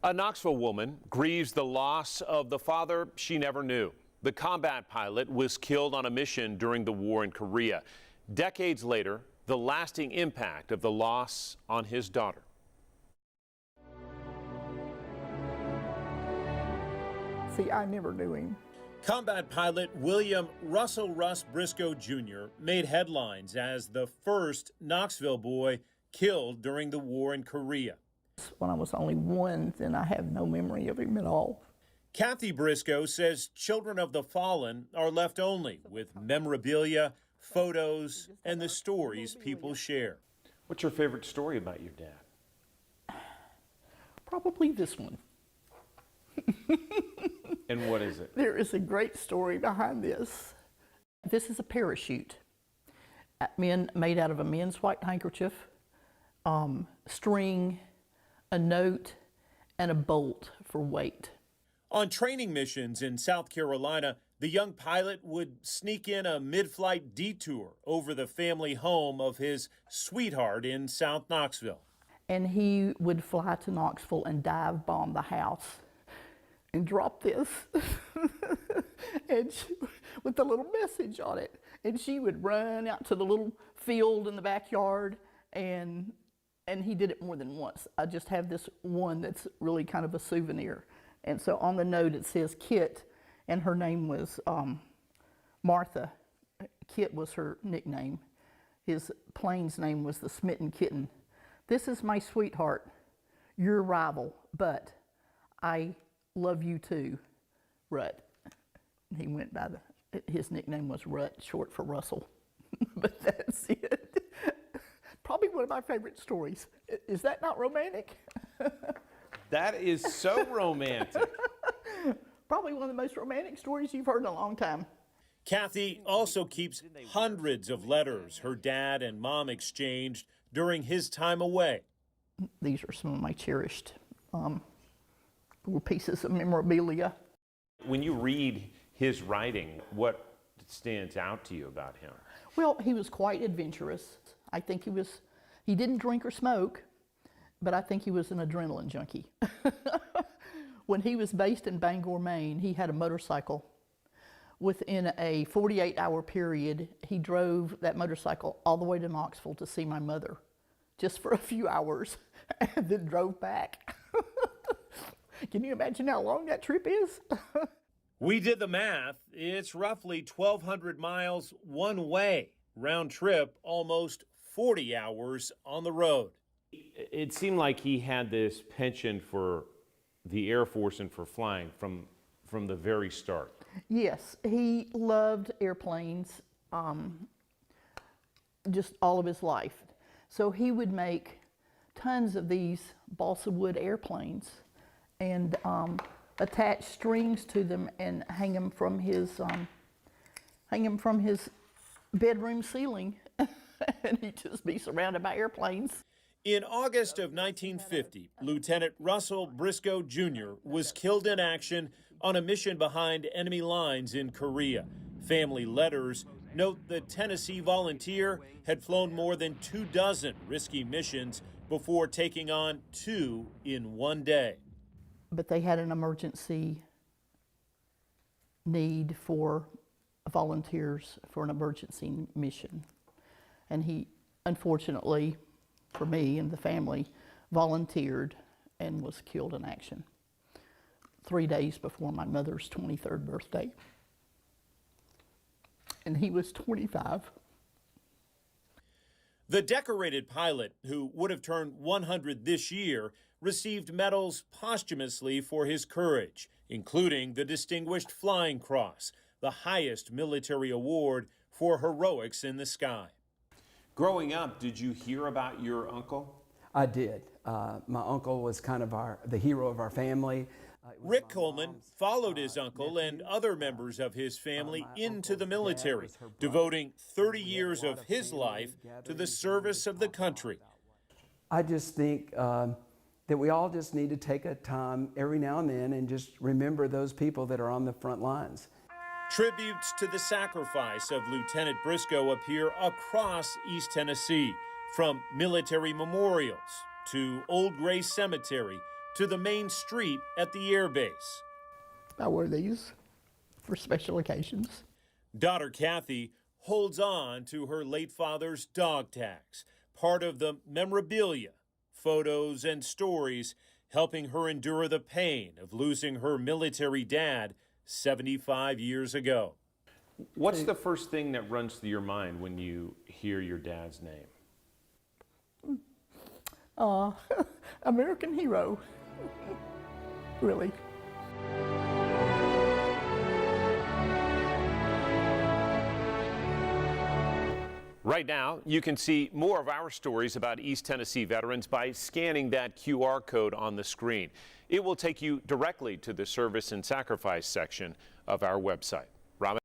A Knoxville woman grieves the loss of the father she never knew. The combat pilot was killed on a mission during the war in Korea. Decades later, the lasting impact of the loss on his daughter. See, I never knew him. Combat pilot William Russell Russ Briscoe Jr. made headlines as the first Knoxville boy killed during the war in Korea. When I was only one, then I have no memory of him at all. Kathy Briscoe says children of the fallen are left only with memorabilia, photos, and the stories people share. What's your favorite story about your dad? Probably this one. And what is it? There is a great story behind this. This is a parachute made out of a men's white handkerchief, string, a note, and a bolt for weight. On training missions in South Carolina, the young pilot would sneak in a mid-flight detour over the family home of his sweetheart in South Knoxville. And he would fly to Knoxville and dive bomb the house and drop this and with a little message on it. And she would run out to the little field in the backyard, and he did it more than once. I just have this one that's really kind of a souvenir. And so on the note it says Kit, and her name was Martha. Kit was her nickname. His plane's name was the Smitten Kitten. This is my sweetheart, your rival, but I love you too, Rut. He went by his nickname was Rut, short for Russell. But that's it. Probably one of my favorite stories. Is that not romantic? That is so romantic. Probably one of the most romantic stories you've heard in a long time. Kathy also keeps hundreds of letters her dad and mom exchanged during his time away. These are some of my cherished little pieces of memorabilia. When you read his writing, what stands out to you about him? Well, he was quite adventurous. I think he didn't drink or smoke, but I think he was an adrenaline junkie. When he was based in Bangor, Maine, he had a motorcycle. Within a 48-hour period, he drove that motorcycle all the way to Knoxville to see my mother, just for a few hours, and then drove back. Can you imagine how long that trip is? We did the math. It's roughly 1,200 miles one way, round trip, almost 40 hours on the road. It seemed like he had this penchant for the Air Force and for flying from the very start. Yes, he loved airplanes just all of his life. So he would make tons of these balsa wood airplanes and attach strings to them and hang them from his bedroom ceiling. And he'd just be surrounded by airplanes. In August of 1950, Lieutenant Russell Briscoe Jr. was killed in action on a mission behind enemy lines in Korea. Family letters note the Tennessee volunteer had flown more than 24 risky missions before taking on 2 in one day. But they had an emergency need for volunteers for an emergency mission. And he, unfortunately, for me and the family, volunteered and was killed in action 3 days before my mother's 23rd birthday. And he was 25. The decorated pilot, who would have turned 100 this year, received medals posthumously for his courage, including the Distinguished Flying Cross, the highest military award for heroics in the sky. Growing up, did you hear about your uncle? I did. My uncle was kind of the hero of our family. Rick Coleman followed his uncle and other members of his family into the military, devoting 30 years of his life to the service of the country. I just think that we all just need to take a time every now and then and just remember those people that are on the front lines. Tributes to the sacrifice of Lieutenant Briscoe appear across East Tennessee, from military memorials to Old Gray Cemetery to the main street at the air base. I wear these for special occasions. Daughter Kathy holds on to her late father's dog tags, part of the memorabilia, photos, and stories helping her endure the pain of losing her military dad 75 years ago. What's the first thing that runs through your mind when you hear your dad's name? American hero, really. Right now, you can see more of our stories about East Tennessee veterans by scanning that QR code on the screen. It will take you directly to the Service and Sacrifice section of our website.